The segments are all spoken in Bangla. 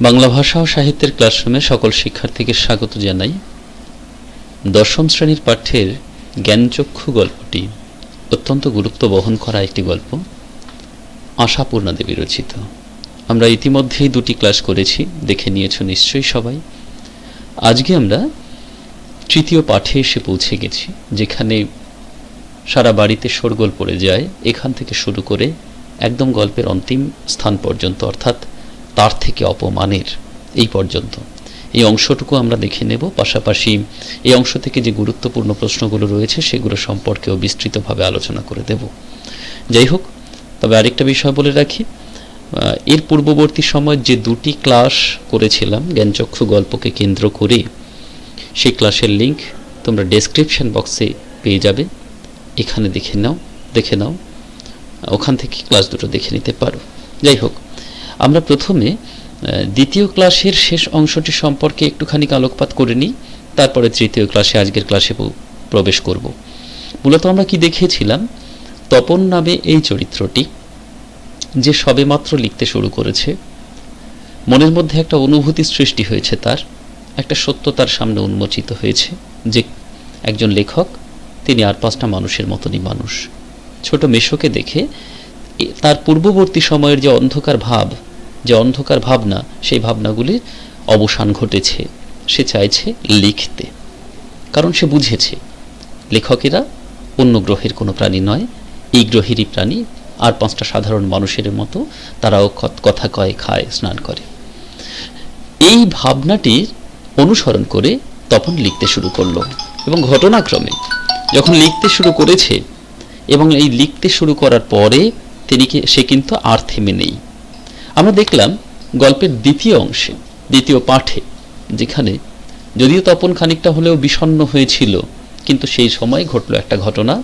বাংলা ভাষা ও সাহিত্যের ক্লাসরুমে সকল শিক্ষার্থীকে স্বাগত জানাই। দশম শ্রেণীর পাঠ্যের জ্ঞানচক্ষু গল্পটি অত্যন্ত গুরুত্ব বহন করা একটি গল্প, আশাপূর্ণা দেবী রচিত। আমরা ইতিমধ্যেই দুটি ক্লাস করেছি, দেখে নিয়েছ নিশ্চয়ই সবাই। আজকে আমরা তৃতীয় পাঠে এসে পৌঁছে গেছি, যেখানে সারা বাড়িতে শোরগোল পড়ে যায় এখান থেকে শুরু করে একদম গল্পের অন্তিম স্থান পর্যন্ত, অর্থাৎ তার থেকে অপমানের এই পর্যন্ত। এই অংশটুকু আমরা দেখে নেব, পাশাপাশি এই অংশ থেকে যে গুরুত্বপূর্ণ প্রশ্নগুলো রয়েছে সেগুলো সম্পর্কেও বিস্তৃতভাবে আলোচনা করে দেব। যাই হোক, তবে আরেকটা বিষয় বলে রাখি, এর পূর্ববর্তী সময় যে দুটি ক্লাস করেছিলাম জ্ঞানচক্ষু গল্পকে কেন্দ্র করে, সেই ক্লাসের লিঙ্ক তোমরা ডেসক্রিপশন বক্সে পেয়ে যাবে। এখানে দেখে নাও, ওখান থেকে ক্লাস দুটো দেখে নিতে পারো। যাই হোক, আমরা প্রথমে দ্বিতীয় ক্লাসের শেষ অংশটি সম্পর্কে একটুখানি আলোকপাত করে নিই, তারপরে তৃতীয় ক্লাসে, আজকের ক্লাসে প্রবেশ করব। মূলত আমরা কি দেখিয়েছিলাম, তপন নামে এই চরিত্রটি যে সবেমাত্র লিখতে শুরু করেছে, মনের মধ্যে একটা অনুভূতি সৃষ্টি হয়েছে, তার একটা সত্য তার সামনে উন্মোচিত হয়েছে যে একজন লেখক, তিনি আর পাঁচটা মানুষের মতনই মানুষ। ছোট মেশোকে দেখে তার পূর্ববর্তী সময়ের যে অন্ধকার ভাবনা, সেই ভাবনাগুলির অবসান ঘটেছে। সে চাইছে লিখতে, কারণ সে বুঝেছে লেখকেরা অন্য গ্রহের কোনো প্রাণী নয়, এই গ্রহেরই প্রাণী, আর পাঁচটা সাধারণ মানুষের মতো তারাও কথা কয়, খায়, স্নান করে। এই ভাবনাটির অনুসরণ করে তখন লিখতে শুরু করলো, এবং ঘটনাক্রমে যখন লিখতে শুরু করেছে, এবং এই লিখতে শুরু করার পরে সে কিন্তু আর থেমে নেই। আমরা দেখলাম গল্পের দ্বিতীয় পাঠে, যেখানে যদিও তপন খানিকটা হলেও বিষণ্ণ হয়েছিল, কিন্তু সেই সময় ঘটল একটা ঘটনা,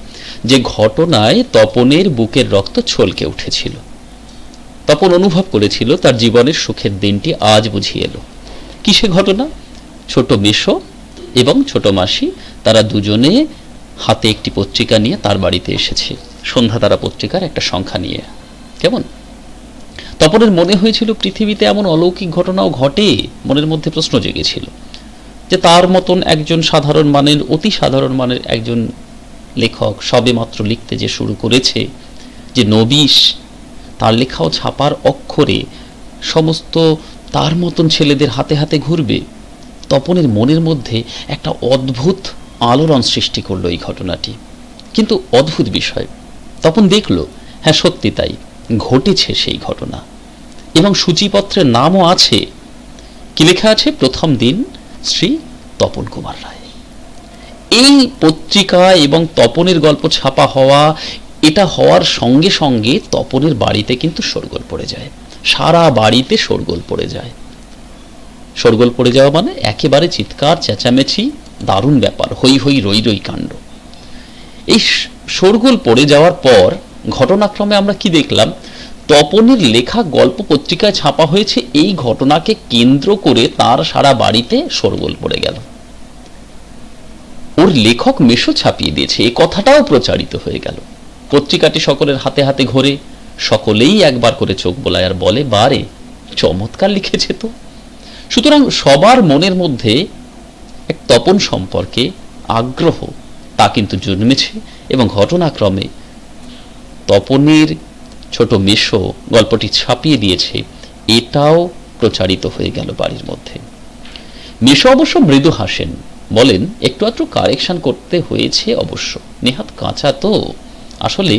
যে ঘটনায় তপনের বুকের রক্ত ছলকে উঠেছিল। তপন অনুভব করেছিল তার জীবনের সুখের দিনটি আজ বুঝি এলো। কি সে ঘটনা? ছোট মেশো এবং ছোট মাসি, তারা দুজনে হাতে একটি পত্রিকা নিয়ে তার বাড়িতে এসেছে, সন্ধ্যা তারা পত্রিকার একটা সংখ্যা নিয়ে। কেমন তপনের মনে হয়েছিল পৃথিবীতে এমন অলৌকিক ঘটনাও ঘটে। মনের মধ্যে প্রশ্ন জেগেছিল যে তার মতন একজন অতি সাধারণ মানের একজন লেখক, সবে মাত্র লিখতে যে শুরু করেছে, যে নবিশ, তার লেখাও ছাপার অক্ষরে সমস্ত তার মতন ছেলেদের হাতে হাতে ঘুরবে। তপনের মনের মধ্যে একটা অদ্ভুত আলোড়ন সৃষ্টি করলো এই ঘটনাটি। কিন্তু অদ্ভুত বিষয়, তপন দেখল, হ্যাঁ সত্যি তাই ঘটেছে সেই ঘটনা, এবং সূচিপত্রের নামও আছে। কি লেখা আছে? প্রথম দিন শ্রী তপন কুমার রায়। এই পত্রিকা এবং তপনের গল্প ছাপা হওয়া, এটা হওয়ার সঙ্গে সঙ্গে তপনের বাড়িতে কিন্তু শোরগোল পড়ে যায়। সারা বাড়িতে শোরগোল পড়ে যায়। শোরগোল পড়ে যাওয়া মানে একেবারে চিৎকার চেঁচামেচি, দারুণ ব্যাপার, হই হই রই রই কাণ্ড। এই শোরগোল পড়ে যাওয়ার পর ঘটনাক্রমে আমরা কি দেখলাম, তপনের লেখা গল্প পত্রিকায় ছাপা হয়েছে, এই ঘটনাকে কেন্দ্র করে তার সারা বাড়িতে শোরগোল পড়ে গেল। ওর লেখক মেশো ছাপিয়ে দিয়েছে, এই কথাটাও প্রচারিত হয়ে গেল। পত্রিকাটি সকলের হাতে হাতে ঘোরে, সকলেই একবার করে চোখ বোলায় আর বলে, বারে চমৎকার লিখেছে তো। সুতরাং সবার মনের মধ্যে এক তপন সম্পর্কে আগ্রহ, তা কিন্তু জন্মেছে, এবং ঘটনাক্রমে তপনের ছোট মেশো গল্পটি ছাপিয়ে দিয়েছে, এটাও প্রচারিত হয়ে গেল বাড়ির মধ্যে। মেশো অবশ্য মৃদু হাসেন, বলেন একটু আধটু কারেকশন করতে হয়েছে অবশ্য, নেহাত কাঁচা তো। আসলে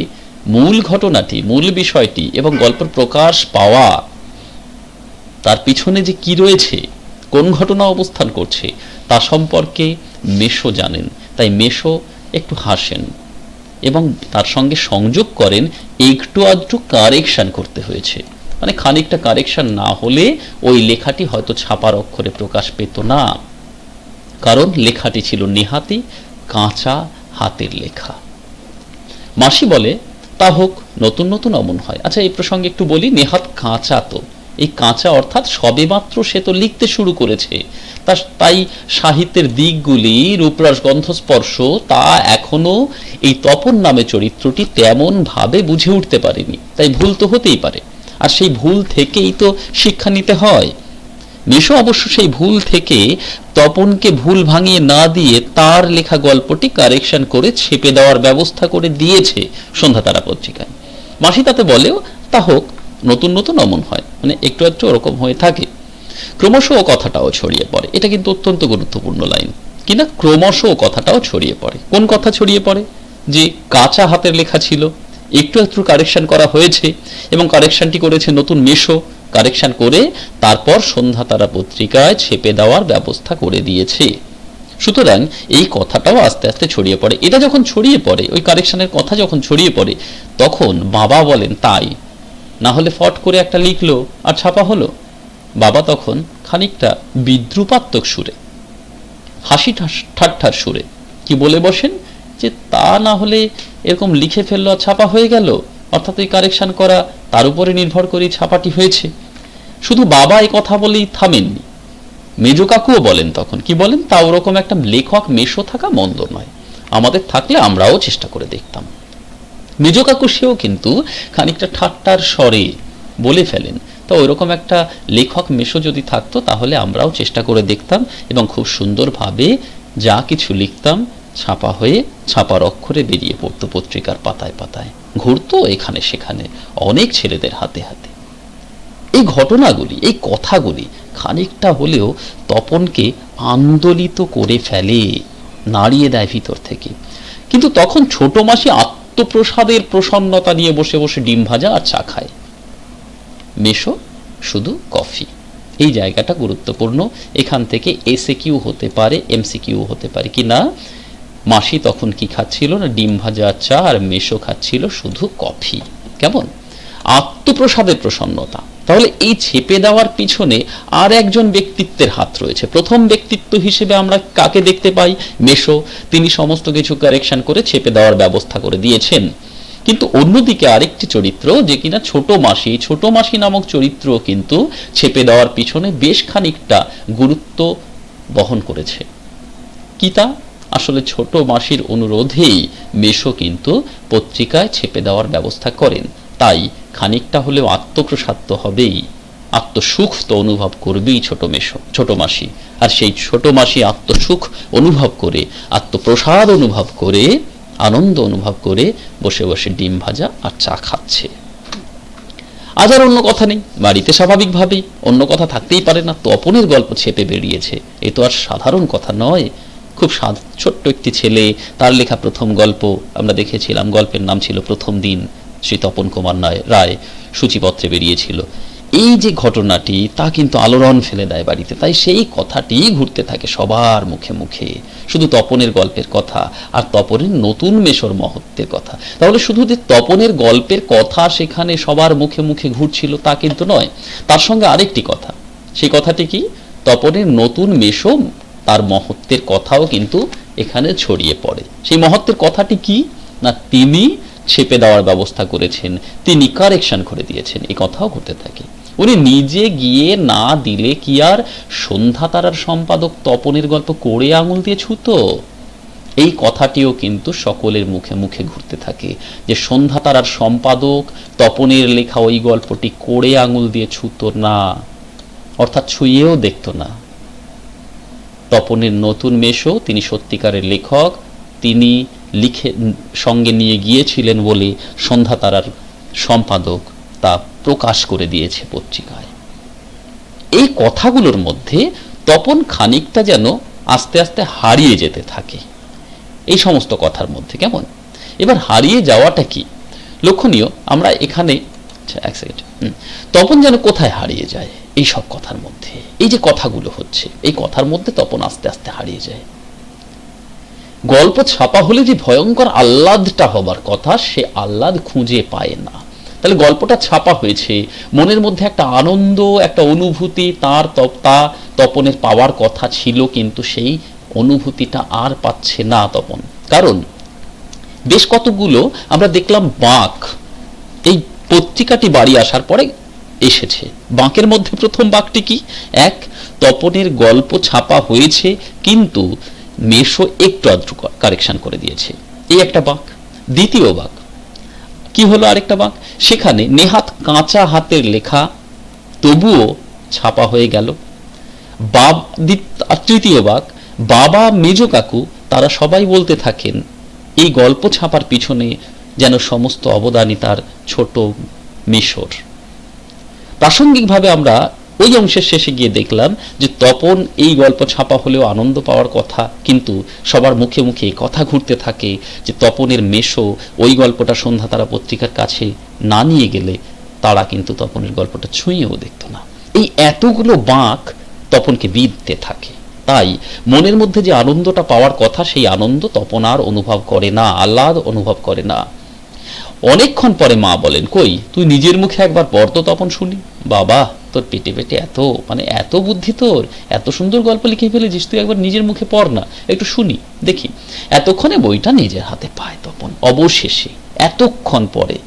মূল ঘটনাটি, মূল বিষয়টি এবং গল্পের প্রকাশ পাওয়া, তার পিছনে যে কি রয়েছে, কোন ঘটনা অবস্থান করছে, তা সম্পর্কে মেশো জানেন। তাই মেশো একটু হাসেন এবং তার সঙ্গে সংযোগ করেন, একটু আধটু কারেকশন করতে হয়েছে। মানে খানিকটা কারেকশন না হলে ওই লেখাটি হয়তো ছাপার অক্ষরে প্রকাশ পেত না, কারণ লেখাটি ছিল নেহাতি কাঁচা হাতের লেখা। মাসি বলে, তা হোক, নতুন নতুন অমন হয়। আচ্ছা, এই প্রসঙ্গে একটু বলি, নেহাত কাঁচা তো, এই কাঁচা অর্থাৎ সবেমাত্র সে তো লিখতে শুরু করেছে, তাই সাহিত্যের দিকগুলি, রূপরস গন্ধস্পর্শ, তা এখনো এই তপন নামে চরিত্রটি তেমন ভাবে বুঝে উঠতে পারেনি। তাই ভুল তো হতেই পারে, আর সেই ভুল থেকেই তো শিক্ষা নিতে হয়। মেশো অবশ্য সেই ভুল থেকে তপনকে ভুল ভাঙিয়ে না দিয়ে তার লেখা গল্পটি কারেকশন করে ছেপে দেওয়ার ব্যবস্থা করে দিয়েছে সন্ধ্যাতারা পত্রিকায়। মাসি তাতে বলেও তা হোক, নতুন নতুন অমন হয়, মানে একটু একটু ওরকম হয়ে থাকে। ক্রমশ ও কথাটাও ছড়িয়ে পড়ে, এটা কিন্তু অত্যন্ত গুরুত্বপূর্ণ লাইন কিনা, ক্রমশ ও কথাটাও ছড়িয়ে পড়ে। কোন কথা ছড়িয়ে পড়ে? যে কাঁচা হাতের লেখা ছিল, একটু একটু কারেকশন করা হয়েছে, এবং কারেকশনটি করেছে নতুন মেশো, কারেকশন করে তারপর সন্ধ্যাতারা পত্রিকায় ছেপে দেওয়ার ব্যবস্থা করে দিয়েছে। সুতরাং এই কথাটাও আস্তে আস্তে ছড়িয়ে পড়ে। এটা যখন ছড়িয়ে পড়ে, ওই কারেকশনের কথা যখন ছড়িয়ে পড়ে, তখন বাবা বলেন তাই, না হলে ফট করে একটা লিখলো আর ছাপা হলো। বাবা তখন খানিকটা বিদ্রুপাত্মক সুরে, হাসি ঠাট্টার সুরে কি বলে বসেন যে তা না হলে এরকম লিখে ফেললো আর ছাপা হয়ে গেল, অর্থাৎ এই কারেকশন করা তার উপরে নির্ভর করে ছাপাটি হয়েছে। শুধু বাবা এই কথা বলেই থামেননি, মেজো কাকুও বলেন তখন, কি বলেন, তা ওরকম একটা লেখক মেশো থাকা মন্দ নয়, আমাদের থাকলে আমরাও চেষ্টা করে দেখতাম। মেজো কাকু সেও কিন্তু খানিকটা ঠাট্টার স্বরে বলে ফেলেন, তো ওইরকম একটা লেখক মেশো যদি থাকতো তাহলে আমরাও চেষ্টা করে দেখতাম এবং খুব সুন্দরভাবে যা কিছু লিখতাম ছাপা হয়ে ছাপার অক্ষরে বেরিয়ে পড়তো পত্রিকার পাতায় পাতায়, ঘুরতো এখানে সেখানে অনেক ছেলেদের হাতে হাতে। এই ঘটনাগুলি, এই কথাগুলি খানিকটা হলেও তপনকে আন্দোলিত করে ফেলে, নাড়িয়ে দেয় ভিতর থেকে। কিন্তু তখন ছোট মাসি আত্মপ্রসাদের প্রসন্নতা নিয়ে বসে বসে ডিম ভাজা আর চা খায়, মেশো শুধু কফি। এই জায়গাটা গুরুত্বপূর্ণ, এখান থেকে এসএকিউ হতে পারে, এমসিকিউ হতে পারে কি না। মাসি তখন কি খাচ্ছিল না, ডিম ভাজা চা, আর মেশো খাচ্ছিল শুধু কফি। কেমন আত্মপ্রসাদের প্রসন্নতা! তাহলে এই ছেপে দেওয়ার পিছনে আর একজন ব্যক্তিত্বের হাত রয়েছে। প্রথম ব্যক্তিত্ব হিসেবে আমরা কাকে দেখতে পাই? মেশো, তিনি সমস্ত কিছু কারেকশন করে ছেপে দেওয়ার ব্যবস্থা করে দিয়েছেন। কিন্তু অন্যদিকে আরেকটি চরিত্র যে কিনা ছোট মাসি, ছোট মাসি নামক চরিত্র কিন্তু ছেপে দেওয়ার পিছনে বেশ খানিকটা গুরুত্ব বহন করেছে। কি তা? আসলে ছোট মাসির অনুরোধেই মেশো কিন্তু পত্রিকায় ছেপে দেওয়ার ব্যবস্থা করেন। তাই খানিকটা হলেও আত্মপ্রসাদ তো হবেই, আত্মসুখ তো অনুভব করবেই ছোট মাসি। আর সেই ছোট মাসি আত্মসুখ অনুভব করে, আত্মপ্রসাদ অনুভব করে, আনন্দ অনুভব করে বসে বসে ডিম ভাজা আর চা খাচ্ছে। আজ আর অন্য কথা নেই, বাড়িতে স্বাভাবিকভাবেই অন্য কথা থাকতেই পারে না, তপনের গল্প ছেপে বেরিয়েছে। এ তো আর সাধারণ কথা নয়, খুব ছোট্ট একটি ছেলে, তার লেখা প্রথম গল্প আমরা দেখেছিলাম, গল্পের নাম ছিল প্রথম দিন, শ্রী তপন কুমার রায় সূচিপত্রে বেরিয়েছিল। এই যে ঘটনাটি, তা কিন্তু আলোড়ন ফেলে দেয় বাড়িতে। তাই সেই কথাটি ঘুরতে থাকে সবার মুখে মুখে, শুধু তপনের গল্পের কথা আর তপনের নতুন মেশোর মহত্বের কথা। তাহলে শুধু যে তপনের গল্পের কথা সেখানে সবার মুখে মুখে ঘুরছিল তা কিন্তু নয়, তার সঙ্গে আরেকটি কথা। সেই কথাটি কি? তপনের নতুন মেশো, তার মহত্বের কথাও কিন্তু এখানে ছড়িয়ে পড়ে। সেই মহত্বের কথাটি কি না, তিনি ছেপে দেওয়ার ব্যবস্থা করেছেন, তিনি কারেকশন করে দিয়েছেন, এই কথাও ঘটতে থাকে। উনি নিজে গিয়ে না দিলে কি আর সন্ধ্যাতারার সম্পাদক তপনের গল্প কোড়ে আঙুল দিয়ে ছুতো? এই কথাটিও কিন্তু সকলের মুখে মুখে ঘুরতে থাকে যে সন্ধ্যাতারার সম্পাদক তপনের লেখা ওই গল্পটি কোড়ে আঙুল দিয়ে ছুতো না, অর্থাৎ ছুঁয়েও দেখতো না। তপনের নতুন মেশো, তিনি সত্যিকারের লেখক, তিনি লিখে সঙ্গে নিয়ে গিয়েছিলেন বলে সন্ধ্যাতারার সম্পাদক তা প্রকাশ করে দিয়েছে পত্রিকায়। এই কথাগুলোর মধ্যে তপন খানিকটা যেন আস্তে আস্তে হারিয়ে যেতে থাকে এই সমস্ত কথার মধ্যে। কেমন এবার হারিয়ে যাওয়াটা কি লক্ষণীয় আমরা এখানে, এক সেকেন্ড, তপন যেন কোথায় হারিয়ে যায় এই সব কথার মধ্যে। এই যে কথাগুলো হচ্ছে, এই কথার মধ্যে তপন আস্তে আস্তে হারিয়ে যায়। গল্প ছাপা হলে যে ভয়ঙ্কর আহ্লাদটা হবার কথা, সে আহ্লাদ খুঁজে পায় না। তাহলে গল্পটা ছাপা হয়েছে, মনের মধ্যে একটা আনন্দ, একটা অনুভূতি তার তপনের পাওয়ার কথা ছিল, কিন্তু সেই অনুভূতিটা আর পাচ্ছে না তপন। কারণ বেশ কতগুলো আমরা দেখলাম বাঁক এই পত্রিকাটি বাড়ি আসার পরে এসেছে। বাঁকের মধ্যে প্রথম বাঁকটি কি? এক, তপনের গল্প ছাপা হয়েছে কিন্তু মেশো একটু আধটু কারেকশন করে দিয়েছে, এই একটা বাঁক। দ্বিতীয় বাঁক কি হলো? আরেকটা বাঁক, সেখানে নেহাত কাঁচা হাতের লেখা তবুও ছাপা হয়ে গেল, তৃতীয় বাক, বাবা, মেজ কাকু, তারা সবাই বলতে থাকেন এই গল্প ছাপার পিছনে যেন সমস্ত অবদানই তার ছোট মিশর। প্রাসঙ্গিকভাবে আমরা ওই অংশের শেষে গিয়ে দেখলাম যে তপন এই গল্প ছাপা হলেও আনন্দ পাওয়ার কথা, কিন্তু সবার মুখে মুখে কথা ঘুরতে থাকে যে তপনের মেশো ওই গল্পটা সন্ধ্যা তারা পত্রিকার কাছে না নিয়ে গেলে তারা কিন্তু তপনের গল্পটা ছুঁয়েও দেখত না। এই এতগুলো বাঁক তপনকে বিঁধতে থাকে। তাই মনের মধ্যে যে আনন্দটা পাওয়ার কথা সেই আনন্দ তপন আর অনুভব করে না, আহ্লাদ অনুভব করে না। অনেকক্ষণ পরে মা বলেন, কই তুই নিজের মুখে একবার পড় তো তপন শুনি। বাবা, তোর পেটে পেটে এত বুদ্ধি, তোর এত সুন্দর গল্প লিখে ফেলেছিস, তুই একবার নিজের মুখে পড় না, একটু শুনি দেখি। এতক্ষণে বইটা নিজের হাতে পায় তপন। অবশেষে এতক্ষণ পরে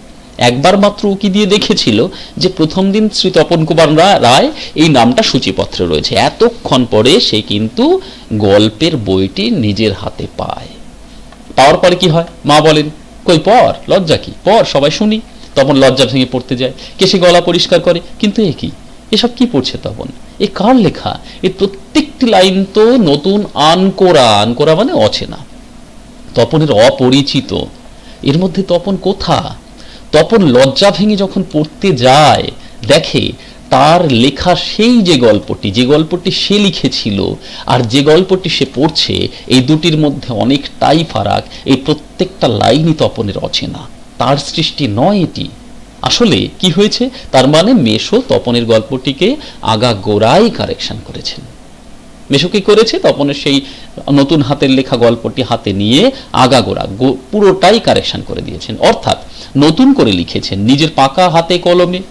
একবার মাত্র উকি দিয়ে দেখেছিল যে প্রথম দিন শ্রী তপন কুমার রায় এই নামটা সূচিপত্রে রয়েছে। এতক্ষণ পরে সে কিন্তু গল্পের বইটি নিজের হাতে পায়। পাওয়ার পরে কি হয়? মা বলেন, কই পড়, লজ্জা কি, পড় সবাই শুনি। তপন লজ্জা ভেঙে পড়তে যায়, কেসে গলা পরিষ্কার করে, কিন্তু এ কি, এসব কি পড়ছে তপন? এ কার লেখা? এর প্রত্যেকটি লাইন তো নতুন, আনকোরা। আনকোরা মানে অচেনা, তপনের অপরিচিত। এর মধ্যে তপন কোথা? তপন লজ্জা ভেঙে যখন পড়তে যায়, দেখে তার লেখা সেই যে গল্পটি সে লিখেছিল আর যে গল্পটি সে পড়ছে, এই দুটির মধ্যে অনেকটাই ফারাক। এই প্রত্যেকটা লাইনই তপনের অচেনা, তার সৃষ্টি নয় এটি। আসলে কি হয়েছে? তার মানে মেশো তপনের গল্পটিকে আগা গোড়াই কারেকশন করেছেন। মেশো কি করেছে? তপনের সেই নতুন হাতের লেখা গল্পটি হাতে নিয়ে আগাগোড়া পুরোটাই কারেকশন করে দিয়েছেন, অর্থাৎ নতুন করে লিখেছেন নিজের পাকা হাতে কলমে।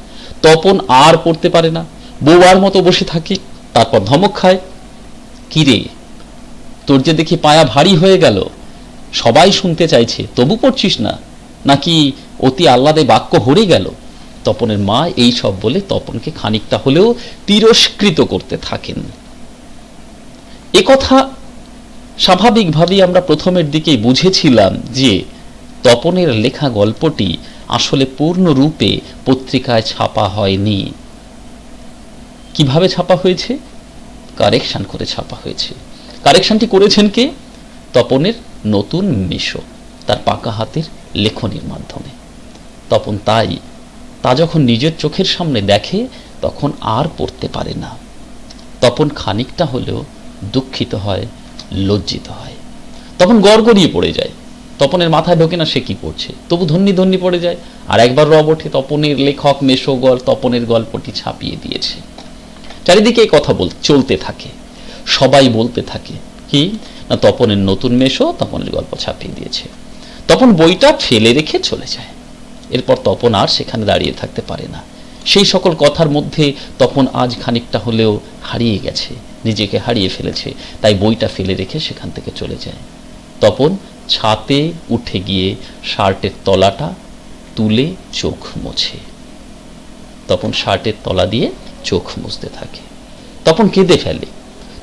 তপন আর পড়তে পারে না, বউয়ার মতো বসে থাকে। তারপর ধমক খায়, কিরে তোর যে দেখি পায়া ভারী হয়ে গেল, সবাই শুনতে চাইছে তবু পড়ছিস না, নাকি অতি আহ্লাদে বাক্য হরে গেল? তপনের মা এই সব বলে তপনকে খানিকটা হলেও তিরস্কৃত করতে থাকেন। একথা স্বাভাবিকভাবেই আমরা প্রথমের দিকেই বুঝেছিলাম যে তপনের লেখা গল্পটি আসলে পূর্ণরূপে পত্রিকায় ছাপা হয়নি। কিভাবে ছাপা হয়েছে? কারেকশন করে ছাপা হয়েছে। কারেকশনটি করেছেন কে? তপনের নতুন মেশো, তার পাকা হাতের লেখনির মাধ্যমে। তপন তা যখন নিজের চোখের সামনে দেখে তখন আর পড়তে পারে না। তপন খানিকটা হলেও দুঃখিত হয়, লজ্জিত হয়। তখন গড়গড়িয়ে পড়ে যায়। তপনের মাথায় ঢোকে না সে কি করছে, তবু ধন্যি ধন্যি পড়ে যায়। আর একবার রব ওঠে, তপনের লেখক মেশো তপনের গল্পটি ছাপিয়ে দিয়েছে। চারিদিকে এই কথা চলতে থাকে, সবাই বলতে থাকে কি না, তপনের নতুন মেশো তপনের গল্প ছাপিয়ে দিয়েছে। তপন বইটা ফেলে রেখে চলে যায়। এরপর তপন আর সেখানে দাঁড়িয়ে থাকতে পারে না। সেই সকল কথার মধ্যে তপন আজ খানিকটা হলেও হারিয়ে গেছে, নিজেকে হারিয়ে ফেলেছে। তাই বইটা ফেলে রেখে সেখান থেকে চলে যায়। তপন ছাতে উঠে গিয়ে শার্টের তলাটা তুলে চোখ মোছে। তপন শার্টের তলা দিয়ে চোখ মুছতে থাকে। তপন কেঁদে ফেলে।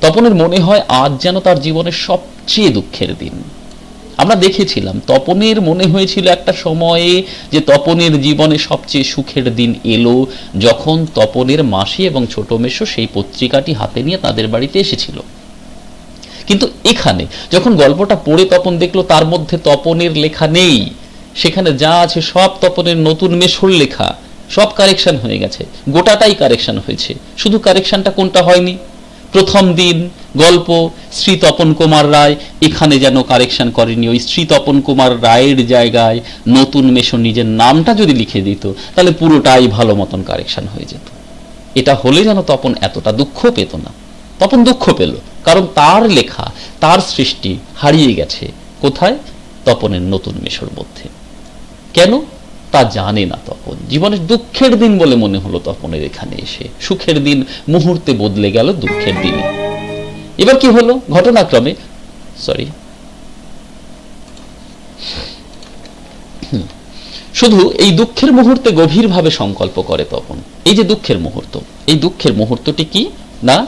তপনের মনে হয় আজ যেন তার জীবনের সবচেয়ে দুঃখের দিন। আমরা দেখেছিলাম তপনের মনে হয়েছিল একটা সময়ে যে তপনের জীবনে সবচেয়ে সুখের দিন এলো যখন তপনের মাসি এবং ছোট মেশো সেই পত্রিকাটি হাতে নিয়ে তাদের বাড়িতে এসেছিল। কিন্তু এখানে যখন গল্পটা পড়ে তপন দেখলো তার মধ্যে তপনের লেখা নেই, সেখানে যা আছে সব তপনের নতুন মেশোর লেখা। সব কারেকশন হয়ে গেছে, গোটাটাই কারেকশন হয়েছে। শুধু কারেকশনটা কোনটা হয়নি? প্রথম দিন গল্প শ্রী তপন কুমার রায়, এখানে যেন কারেকশন করেনি। ওই শ্রী তপন কুমার রায়ের জায়গায় নতুন মেশো নিজের নামটা যদি লিখে দিত তাহলে পুরোটাই ভালো মতন কারেকশন হয়ে যেত। এটা হলে যেন তপন এতটা দুঃখ পেত না। তপন দুঃখ পেল কারণ তার লেখা, তার সৃষ্টি হারিয়ে গেছে। কোথায়? তপনের নতুন মেশোর মধ্যে। কেন তা জানে না তপন। জীবনের দুঃখের দিন বলে মনে হলো তপনের এখানে এসে। সুখের দিন মুহূর্তে বদলে গেল দুঃখের দিনে। এবার কি হলো? ঘটনাক্রমে শুধু এই দুঃখের মুহূর্তে গভীরভাবে সংকল্প করে তপন। এই যে দুঃখের মুহূর্ত, এই দুঃখের মুহূর্তটি কি না,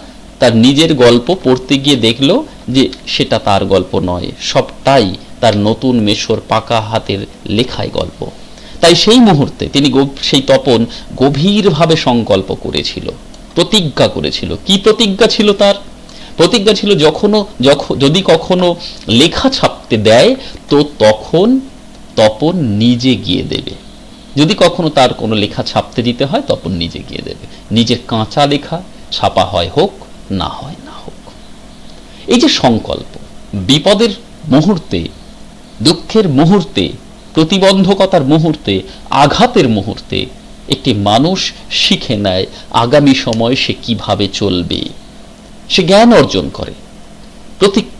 তার নিজের গল্প পড়তে গিয়ে দেখলো যে সেটা তার গল্প নয়, সবটাই তার নতুন মেশোর পাকা হাতের লেখায় গল্প। তাই সেই মুহূর্তে সেই তপন গভীরভাবে সংকল্প করেছিল, প্রতিজ্ঞা করেছিল। কি প্রতিজ্ঞা ছিল তার? প্রতিজ্ঞা ছিল যদি কখনো লেখা ছাপতে দেয় তো তখন তপন নিজে গিয়ে দেবে। যদি কখনো তার কোনো লেখা ছাপতে দিতে হয় তপন নিজে গিয়ে দেবে। নিজের কাঁচা লেখা ছাপা হয় হোক, না হয় না হোক। এই যে সংকল্প, বিপদের মুহূর্তে, দুঃখের মুহূর্তে, প্রতিবন্ধকতার মুহূর্তে, আঘাতের মুহূর্তে একটি মানুষ শিখে নেয় আগামী সময় সে কিভাবে চলবে, সে জ্ঞান অর্জন করে।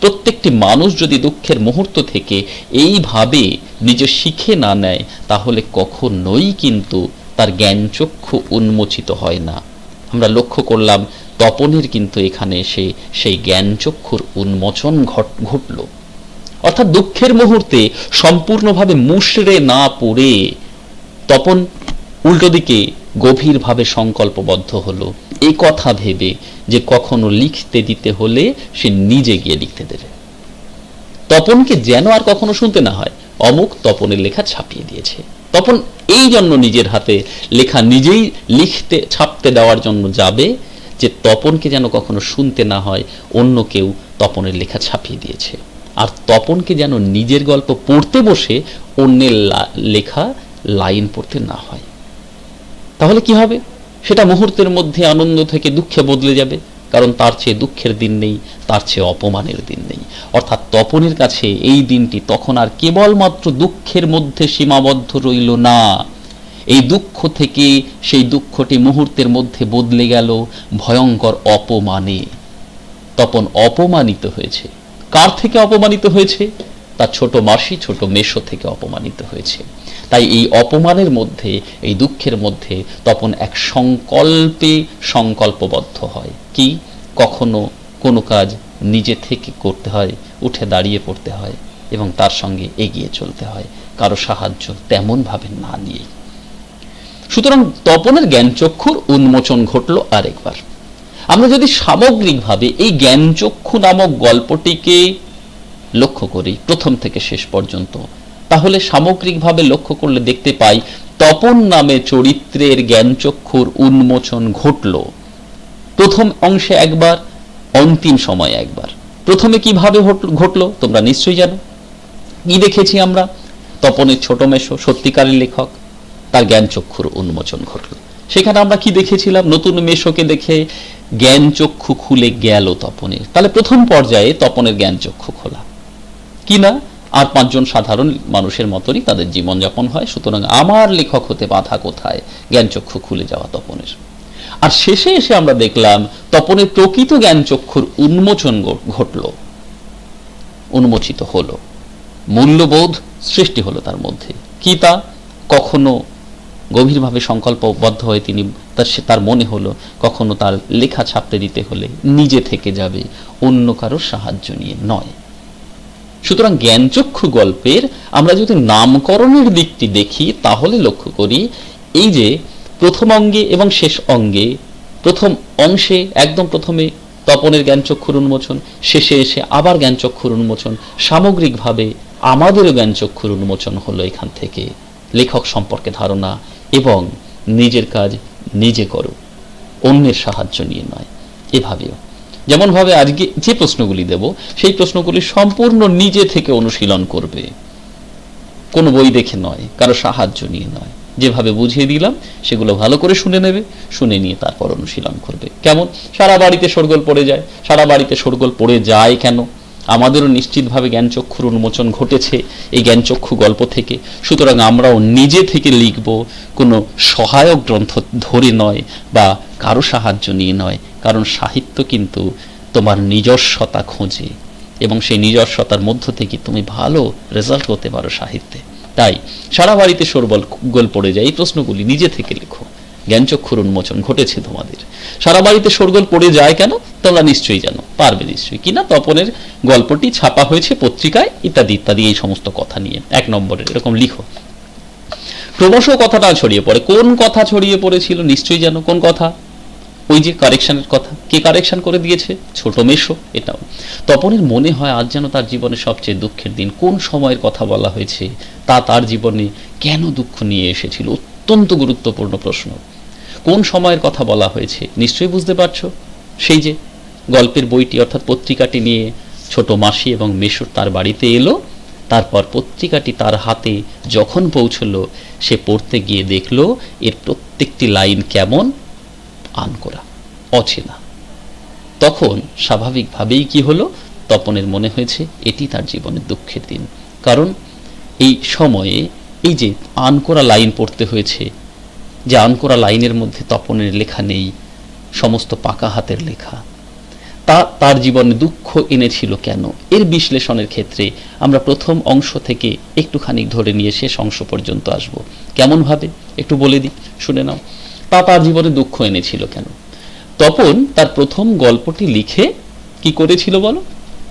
প্রত্যেকটি মানুষ যদি দুঃখের মুহূর্ত থেকে এইভাবে নিজে শিখে না নেয় তাহলে কখনোই কিন্তু তার জ্ঞানচক্ষু উন্মোচিত হয় না। আমরা লক্ষ্য করলাম তপনের কিন্তু এখানে এসে সেই জ্ঞানচক্ষুর উন্মোচন ঘটল। অর্থাৎ দুঃখের মুহূর্তে সম্পূর্ণভাবে মুষড়ে না পড়ে তপন উল্টো দিকে গভীরভাবে সংকল্পবদ্ধ হলো, এই কথা ভেবে যে কখনো লিখতে দিতে হলে সে নিজে গিয়ে লিখতে দেবে। তপনকে যেন আর কখনো শুনতে না হয় অমুক তপনের লেখা ছাপিয়ে দিয়েছে। তপন এই জন্য নিজের হাতে লেখা নিজেই লিখতে ছাপতে দেওয়ার জন্য যাবে যে তপনকে যেন কখনো শুনতে না হয় অন্য কেউ তপনের লেখা ছাপিয়ে দিয়েছে। আর তপনকে যেন নিজের গল্প পড়তে বসে অন্যের লেখা লাইন পড়তে না হয়। তাহলে কি হবে? সেটা মুহূর্তের মধ্যে আনন্দ থেকে দুঃখে বদলে যাবে, কারণ তার চেয়ে দুঃখের দিন নেই, তার চেয়ে অপমানের দিন নেই। অর্থাৎ তপনের কাছে এই দিনটি তখন আর কেবলমাত্র দুঃখের মধ্যে সীমাবদ্ধ রইল না, এই দুঃখ থেকে সেই দুঃখটি মুহূর্তের মধ্যে বদলে গেল ভয়ঙ্কর অপমানে। তপন অপমানিত হয়েছে। কার থেকে অপমানিত হয়েছে? তার ছোট মাসি, ছোট মেশো থেকে অপমানিত হয়েছে। তাই এই অপমানের মধ্যে, এই দুঃখের মধ্যে তপন এক সংকল্পে সংকল্পবদ্ধ হয়। কি? কখনো কোনো কাজ নিজে থেকে করতে হয়, উঠে দাঁড়িয়ে পড়তে হয় এবং তার সঙ্গে এগিয়ে চলতে হয়, কারো সাহায্য তেমন ভাবে না নিয়ে। সুতরাং তপনের জ্ঞানচক্ষুর উন্মোচন ঘটল আরেকবার। আমরা যদি সামগ্রিকভাবে এই জ্ঞানচক্ষু নামক গল্পটিকে লক্ষ্য করি প্রথম থেকে শেষ পর্যন্ত, তাহলে সামগ্রিকভাবে লক্ষ্য করলে দেখতে পাই তপন নামে চরিত্রের জ্ঞানচক্ষুর উন্মোচন ঘটল প্রথম অংশে একবার, অন্তিম সময়ে একবার। প্রথমে কিভাবে ঘটলো তোমরা নিশ্চয়ই জানো। কি দেখেছি আমরা? তপনের ছোট মেশো, সত্যিকারের লেখক, তার জ্ঞানচক্ষুর উন্মোচন ঘটল। সেখানে আমরা কি দেখেছিলাম? নতুন মেশোকে দেখে জ্ঞানচক্ষু খুলে গেল তপনের। তাহলে প্রথম পর্যায়ে তপনের জ্ঞানচক্ষু খোলা, কি না আর পাঁচজন সাধারণ মানুষের মতনই তাদের জীবনযাপন হয়। সুতরাং আমার লেখক হতে বাধা কোথায়? জ্ঞানচক্ষু খুলে যাওয়া তপনের। আর শেষে এসে আমরা দেখলাম তপনের প্রকৃত জ্ঞানচক্ষুর উন্মোচন ঘটল, উন্মোচিত হলো, মূল্যবোধ সৃষ্টি হলো তার মধ্যে। কি তা? কখনো গভীরভাবে সংকল্পবদ্ধ হয়ে তার মনে হলো কখনো তার লেখা ছাপতে দিতে হলে নিজে থেকে যাবে, অন্য কারোর সাহায্য নিয়ে নয়। সুতরাং জ্ঞানচক্ষু গল্পের আমরা যদি নামকরণের দিকটি দেখি তাহলে লক্ষ্য করি এই যে প্রথম অঙ্গে এবং শেষ অঙ্গে, প্রথম অংশে একদম প্রথমে তপনের জ্ঞানচক্ষুর উন্মোচন, শেষে এসে আবার জ্ঞানচক্ষুর উন্মোচন, সামগ্রিকভাবে আমাদেরও জ্ঞানচক্ষুর উন্মোচন হলো এখান থেকে। লেখক সম্পর্কে ধারণা এবং নিজের কাজ নিজে করো, অন্যের সাহায্য নিয়ে নয়। এভাবেও যেমনভাবে আজকে যে প্রশ্নগুলি দেব সেই প্রশ্নগুলি সম্পূর্ণ নিজে থেকে অনুশীলন করবে, কোনো বই দেখে নয়, কারো সাহায্য নিয়ে নয়। যেভাবে বুঝিয়ে দিলাম সেগুলো ভালো করে শুনে নেবে, শুনে নিয়ে তারপর অনুশীলন করবে। কেমন? সারা বাড়িতে শোরগোল পড়ে যায়। সারা বাড়িতে শোরগোল পড়ে যায় কেন? আমাদেরও নিশ্চিতভাবে জ্ঞানচক্ষুর উন্মোচন ঘটেছে এই জ্ঞানচক্ষু গল্প থেকে। সুতরাং আমরাও নিজে থেকে লিখব, কোনো সহায়ক গ্রন্থ ধরে নয় বা কারো সাহায্য নিয়ে নয়। কারণ সাহিত্য কিন্তু তোমার নিজস্বতা খোঁজে এবং সেই নিজস্বতার মধ্য থেকে তুমি ভালো রেজাল্ট করতে পারো সাহিত্যে। তাই সারা বাড়িতে শোরগোল পড়ে যায়, এই প্রশ্নগুলি নিজে থেকে লেখো। জ্ঞানচক্ষুর উন্মোচন ঘটেছে তোমাদের। সারা বাড়িতে শোরগোল পড়ে যায় কেন? তোমরা নিশ্চয়ই জানো, পারবে নিশ্চয়ই। কিনা তপনের গল্পটি ছাপা হয়েছে পত্রিকায় ইত্যাদি ইত্যাদি, এই সমস্ত কথা নিয়ে 1 নম্বরের এরকম লিখো। ক্রমশ কথাটা ছড়িয়ে পড়ে। কোন কথা ছড়িয়ে পড়েছিল নিশ্চয়ই জানো। কোন কথা? ওই যে কারেকশনের কথা। কে কারেকশন করে দিয়েছে? ছোট মেশো। এটাও তপনের মনে হয় আজ যেন তার জীবনে সবচেয়ে দুঃখের দিন। কোন সময়ের কথা বলা হয়েছে? তার জীবনে কেন দুঃখ নিয়ে এসেছিল? অত্যন্ত গুরুত্বপূর্ণ প্রশ্ন। কোন সময়ের কথা বলা হয়েছে নিশ্চয়ই বুঝতে পারছো। সেই যে গল্পের বইটি অর্থাৎ পত্রিকাটি নিয়ে ছোট মাসি এবং মেশো তার বাড়িতে এলো। তারপর পত্রিকাটি তার হাতে যখন পৌঁছলো, সে পড়তে গিয়ে দেখল এর প্রত্যেকটি লাইন কেমন, আনকোরা, অচেনা। তখন স্বাভাবিকভাবেই কি হলো, তপনের মনে হয়েছে এটি তার জীবনের দুঃখের দিন। কারণ এই সময়ে এই যে আনকোরা লাইন পড়তে হয়েছে, যে আনকোরা লাইনের মধ্যে তপনের লেখা নেই, সমস্ত পাকা হাতের লেখা, তা তার জীবনে দুঃখ এনেছিল কেন? এর বিশ্লেষণের ক্ষেত্রে আমরা প্রথম অংশ থেকে একটুখানি ধরে নিয়ে শেষ অংশ পর্যন্ত আসব। কেমনভাবে একটু বলে দিই, শুনে নাও। তা তার জীবনে দুঃখ এনেছিল কেন? তপন তার প্রথম গল্পটি লিখে কি করেছিল বলো?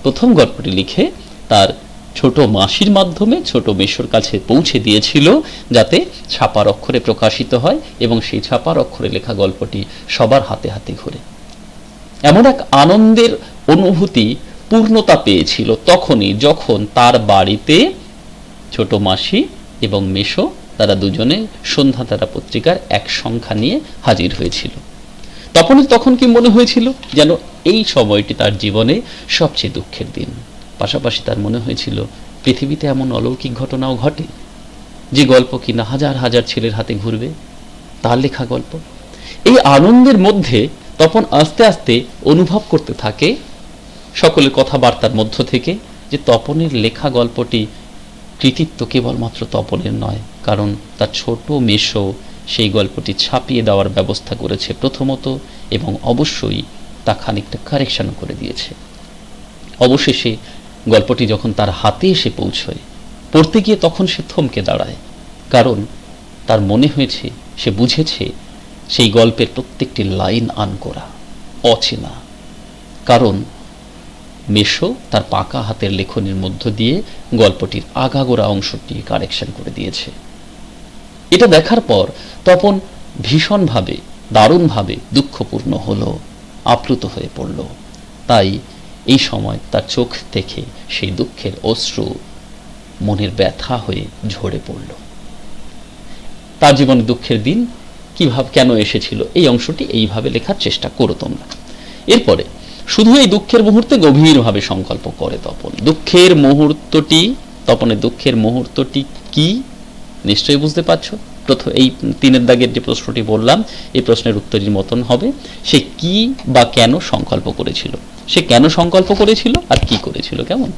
প্রথম গল্পটি লিখে তার ছোট মাসির মাধ্যমে ছোট মেশোর কাছে পৌঁছে দিয়েছিল, যাতে ছাপার অক্ষরে প্রকাশিত হয় এবং সেই ছাপার অক্ষরে লেখা গল্পটি সবার হাতে হাতে ঘুরে। এমন এক আনন্দের অনুভূতি পূর্ণতা পেয়েছিল তখনই, যখন তার বাড়িতে ছোট মাসি এবং মেশো তারা দুজনে সন্ধ্যা তারা পত্রিকার এক সংখ্যা নিয়ে হাজির হয়েছিল। তপনের তখন কি মনে হয়েছিল? যেন এই সময়টি তার জীবনে সবচেয়ে দুঃখের দিন। পাশাপাশি তার মনে হয়েছিল পৃথিবীতে এমন অলৌকিক ঘটনাও ঘটে, যে গল্প কিনা হাজার হাজার ছেলের হাতে ঘুরবে, তার লেখা গল্প। এই আনন্দের মধ্যে তপন আস্তে আস্তে অনুভব করতে থাকে সকলের কথাবার্তার মধ্য থেকে যে তপনের লেখা গল্পটি কৃতিত্ব কেবলমাত্র তপনের নয়, কারণ তার ছোট মেশো সেই গল্পটি ছাপিয়ে দেওয়ার ব্যবস্থা করেছে প্রথমত, এবং অবশ্যই তা খানিকটা কারেকশনও করে দিয়েছে। অবশেষে গল্পটি যখন তার হাতে এসে পৌঁছয়, পড়তে গিয়ে তখন সে থমকে দাঁড়ায়, কারণ তার মনে হয়েছে, সে বুঝেছে সেই গল্পের প্রত্যেকটি লাইন আনকোরা, অচেনা। কারণ মেশো তার পাকা হাতের লেখনের মধ্য দিয়ে গল্পটির আগাগোড়া অংশটি কারেকশন করে দিয়েছে। এটা দেখার পর তপন ভীষণভাবে, দারুণভাবে দুঃখপূর্ণ হলো, আপ্লুত হয়ে পড়ল। তাই এই সময় তার চোখ থেকে সেই দুঃখের অশ্রু মনের ব্যথা হয়ে ঝরে পড়ল। তার জীবনে দুঃখের দিন কিভাবে কেন এসেছিল, এই অংশটি এইভাবে লেখার চেষ্টা করো তোমরা। এরপরে শুধু এই দুঃখের মুহূর্তে গভীরভাবে সংকল্প করে তপন। দুঃখের মুহূর্তটি, তপনের দুঃখের মুহূর্তটি কি নিশ্চয়ই বুঝতে পারছো। প্রথম এই 3 দাগের যে প্রশ্নটি বললাম, এই প্রশ্নের উত্তরের মতন হবে সে কি বা কেন সংকল্প করেছিল। সে কেন সংকল্প করেছিল আর কি করেছিল, কেমন?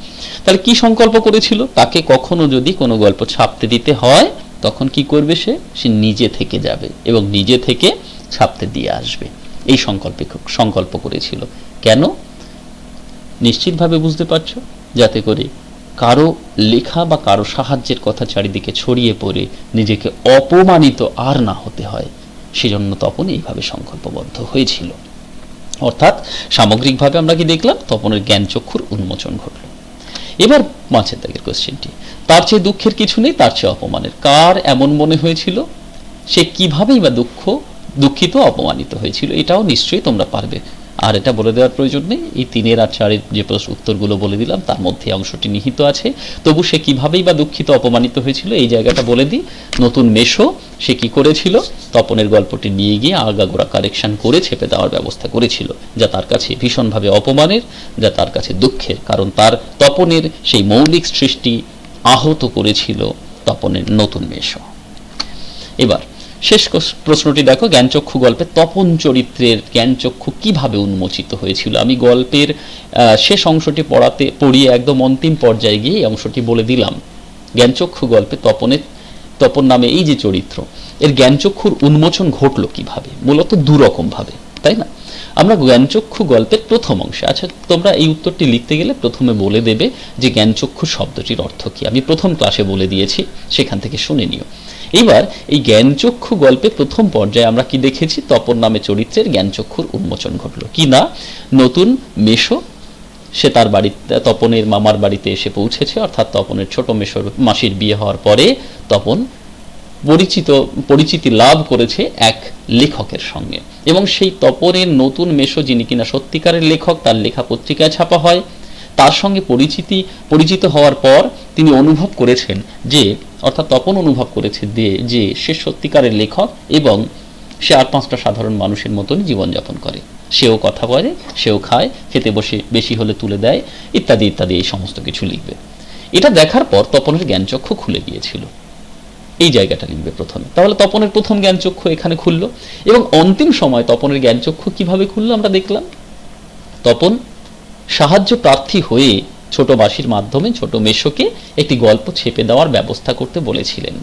তাহলে কি সংকল্প করেছিল? তাকে কখনো যদি কোনো গল্প ছাপতে দিতে হয়, তখন কি করবে? সে নিজে থেকে যাবে এবং নিজে থেকে ছাপতে দিয়ে আসবে। এই সংকল্প করেছিল। কেন? নিশ্চিতভাবে বুঝতে পারছো, যাতে করে কারো লেখা বা কারো সাহায্যের কথা চারিদিকে ছড়িয়ে পড়ে নিজেকে অপমানিত আর না হতে হয়। সেজন্য তপন এইভাবে সংকল্পবদ্ধ হয়েছিল। অর্থাৎ সামগ্রিকভাবে আমরা কি দেখলাম? তপনের জ্ঞানচক্ষুর উন্মোচন ঘটল। এবার 5 দাগের কোশ্চেনটি, তার চেয়ে দুঃখের কিছু নেই, তার চেয়ে অপমানের। কার এমন মনে হয়েছিল? সে কিভাবেই বা দুঃখিত, অপমানিত হয়েছিল? এটাও নিশ্চয়ই তোমরা পারবে, আর এটা বলে দেওয়ার প্রয়োজন নেই। এই 3 আর 4 যে উত্তরগুলো বলে দিলাম, তার মধ্যে অংশটি নিহিত আছে। তবু সে কিভাবেই বা দুঃখিত, অপমানিত হয়েছিল, এই জায়গাটা বলে দিই। নতুন মেশো সে কি করেছিল? তপনের গল্পটি নিয়ে গিয়ে আগাগোড়া কারেকশন করে ছেপে দেওয়ার ব্যবস্থা করেছিল, যা তার কাছে ভীষণভাবে অপমানের, যা তার কাছে দুঃখের। কারণ তার তপনের সেই মৌলিক সৃষ্টি আহত করেছিল তপনের নতুন মেশো। এবার শেষ প্রশ্নটি দেখো, জ্ঞানচক্ষু গল্পে তপন চরিত্রের জ্ঞানচক্ষু কিভাবে উন্মোচিত হয়েছিল। আমি গল্পের শেষ অংশটি পড়িয়ে একদম অন্তিম পর্যায়ে গিয়ে এই অংশটি বলে দিলাম। জ্ঞানচক্ষু গল্পে তপন নামে এই যে চরিত্র, এর জ্ঞানচক্ষুর উন্মোচন ঘটলো কিভাবে? মূলত 2 রকম ভাবে, তাই না? আমরা জ্ঞানচক্ষু গল্পের প্রথম অংশে, আচ্ছা তোমরা এই উত্তরটি লিখতে গেলে প্রথমে বলে দেবে যে জ্ঞানচক্ষু শব্দটির অর্থ কি। আমি প্রথম ক্লাসে বলে দিয়েছি, সেখান থেকে শুনে নিও। এবার এই জ্ঞানচক্ষু গল্পে প্রথম পর্যায়ে আমরা কি দেখেছি? তপন নামে চরিত্রের জ্ঞানচক্ষুর উন্মোচন ঘটলো কি না, নতুন মেশো সে তার বাড়িতে, তপনের মামার বাড়িতে এসে পৌঁছেছে। অর্থাৎ তপনের ছোট মেশোর মাসির বিয়ে হওয়ার পরে তপন পরিচিতি লাভ করেছে এক লেখকের সঙ্গে, এবং সেই তপনের নতুন মেশো, যিনি কিনা সত্যিকারের লেখক, তার লেখা পত্রিকায় ছাপা হয়। তার সঙ্গে পরিচিত হওয়ার পর তিনি অনুভব করেছেন যে, অর্থাৎ তপন অনুভব করেছে যে সে সত্যিকারের লেখক এবং সে আর 5টা সাধারণ মানুষের মতনই জীবনযাপন করে। সেও কথা বলে, সেও খায়, খেতে বসে বেশি হলে তুলে দেয়, ইত্যাদি ইত্যাদি, এই সমস্ত কিছু লিখবে। এটা দেখার পর তপনের জ্ঞানচক্ষু খুলে গিয়েছিল, এই জায়গাটা লিখবে প্রথমে। তাহলে তপনের প্রথম জ্ঞানচক্ষু এখানে খুললো, এবং অন্তিম সময় তপনের জ্ঞানচক্ষু কিভাবে খুললো আমরা দেখলাম। তপন সাহায্য প্রার্থী হয়ে ছোট মাসির মাধ্যমে ছোট মেশোকে একটি গল্প ছেপে দেওয়ার ব্যবস্থা করতে বলেছিলেন,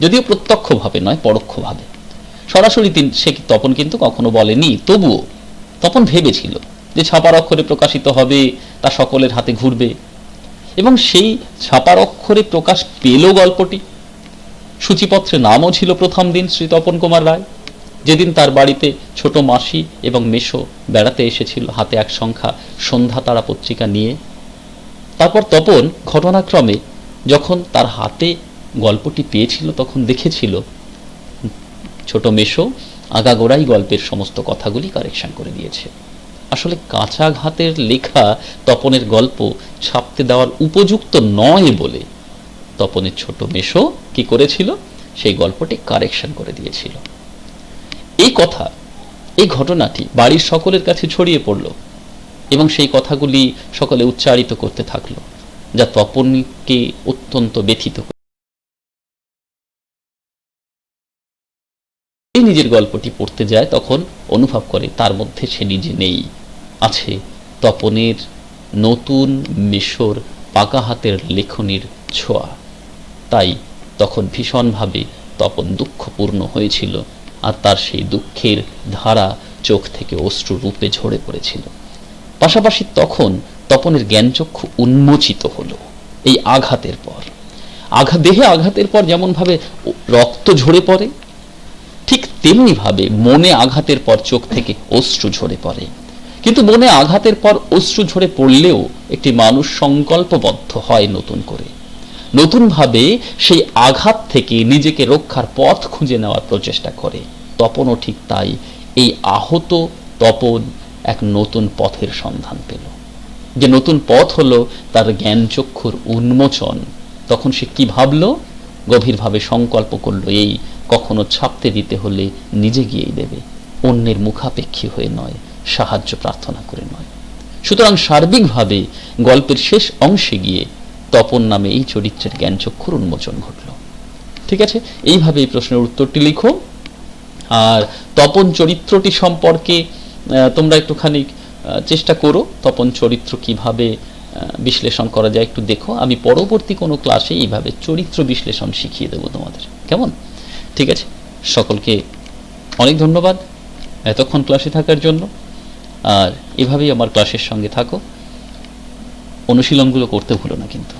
যদিও প্রত্যক্ষভাবে নয়, পরোক্ষভাবে। সরাসরি তপন কিন্তু কখনো বলেনি, তবুও তপন ভেবেছিল যে ছাপার অক্ষরে প্রকাশিত হবে, তা সকলের হাতে ঘুরবে, এবং সেই ছাপার অক্ষরে প্রকাশ পেল গল্পটি। সূচিপত্রে নামও ছিল প্রথম দিন শ্রী তপন কুমার রায়, যেদিন তার বাড়িতে ছোট মাসি এবং মেশো বেড়াতে এসেছিল হাতে এক সংখ্যা সন্ধ্যা তারা পত্রিকা নিয়ে। তারপর তপন ঘটনাক্রমে যখন তার হাতে গল্পটি পেয়েছিল তখন দেখেছিল ছোট মেশো আগাগোড়াই গল্পের সমস্ত কথাগুলি কারেকশন করে দিয়েছে। আসলে কাঁচা ঘাতের লেখা তপনের গল্প ছাপতে দেওয়ার উপযুক্ত নয় বলে তপনের ছোট মেশো কি করেছিল, সেই গল্পটি কারেকশন করে দিয়েছিল। এই কথা, এই ঘটনাটি বাড়ির সকলের কাছে ছড়িয়ে পড়ল, এবং সেই কথাগুলি সকলে উচ্চারিত করতে থাকলো, যা তপনকে অত্যন্ত ব্যথিত। নিজের গল্পটি পড়তে যায় তখন অনুভব করে তার মধ্যে সে নিজে নেই, আছে তপনের নতুন মেশোর পাকা হাতের লেখনির ছোঁয়া। তাই তখন ভীষণভাবে তপন দুঃখপূর্ণ হয়েছিল, আর তার সেই দুঃখের ধারা চোখ থেকে অশ্রু রূপে ঝরে পড়েছিল। পাশাপাশি তখন তপনের জ্ঞানচক্ষু উন্মোচিত হলো এই আঘাতের পর। দেহে আঘাতের পর যেমন ভাবে রক্ত ঝরে পড়ে, ঠিক তেমনি ভাবে মনে আঘাতের পর চোখ থেকে অশ্রু ঝরে পড়ে। কিন্তু মনে আঘাতের পর অশ্রু ঝরে পড়লেও একটি মানুষ সংকল্পবদ্ধ হয় নতুন করে, নতুনভাবে সেই আঘাত থেকে নিজেকে রক্ষার পথ খুঁজে নেওয়ার প্রচেষ্টা করে। তপনও ঠিক তাই। এই আহত তপন এক নতুন পথের সন্ধান পেল, যে নতুন পথ হলো তার জ্ঞানচক্ষুর উন্মোচন। তখন সে কি ভাবলো, গভীরভাবে সংকল্প করলো, এই কখনো ছাপতে দিতে হলে নিজে গিয়েই দেবে, অন্যের মুখাপেক্ষী হয়ে নয়, সাহায্য প্রার্থনা করে নয়। সুতরাং সার্বিকভাবে গল্পের শেষ অংশে গিয়ে তপন নামে এই চরিত্রের জ্ঞানচক্ষুর উন্মোচন ঘটল। ঠিক আছে, এইভাবে এই প্রশ্নের উত্তরটি লিখো। আর তপন চরিত্রটি সম্পর্কে তোমরা একটুখানি চেষ্টা করো, তপন চরিত্র কিভাবে বিশ্লেষণ করা যায় একটু দেখো। আমি পরবর্তী কোনো ক্লাসে এইভাবে চরিত্র বিশ্লেষণ শিখিয়ে দেবো তোমাদের, কেমন? ঠিক আছে, সকলকে অনেক ধন্যবাদ এতক্ষণ ক্লাসে থাকার জন্য। আর এভাবেই আমার ক্লাসের সঙ্গে থাকো, অনুশীলনগুলো করতে ভুলো না কিন্তু।